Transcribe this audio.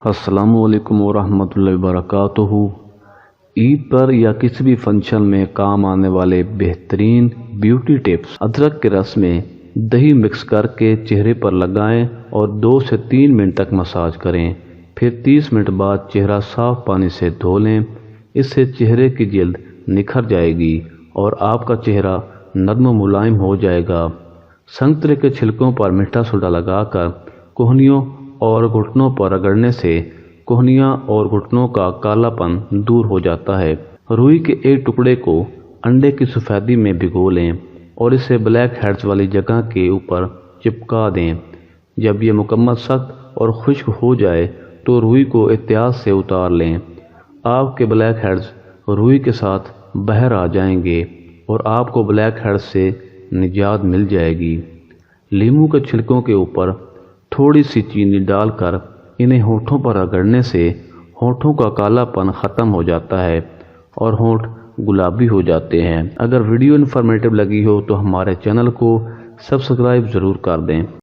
अस्सलाम वालेकुम वरहमतुल्लाहि वबरकातुहू। ईद पर या किसी भी फंक्शन में काम आने वाले बेहतरीन ब्यूटी टिप्स। अदरक के रस में दही मिक्स करके चेहरे पर लगाएं और 2 से 3 मिनट तक मसाज करें। फिर 30 मिनट बाद चेहरा साफ पानी से धो लें। इससे चेहरे की जिल्द निखर जाएगी और आपका चेहरा नर्म मुलायम हो जाएगा। संतरे के छिलकों पर मीठा सोडा लगाकर कोहनियों और घुटनों पर रगड़ने से कोहनियाँ और घुटनों का कालापन दूर हो जाता है। रुई के एक टुकड़े को अंडे की सफ़ेदी में भिगो लें और इसे ब्लैक हेड्स वाली जगह के ऊपर चिपका दें। जब ये मुकम्मल सख्त और खुश्क हो जाए तो रुई को एहतियात से उतार लें। आपके ब्लैक हेड्स रुई के साथ बाहर आ जाएंगे और आपको ब्लैक हेड्स से निजात मिल जाएगी। लीमू के छिलकों के ऊपर थोड़ी सी चीनी डालकर इन्हें होठों पर रगड़ने से होठों का कालापन ख़त्म हो जाता है और होठ गुलाबी हो जाते हैं। अगर वीडियो इन्फॉर्मेटिव लगी हो तो हमारे चैनल को सब्सक्राइब ज़रूर कर दें।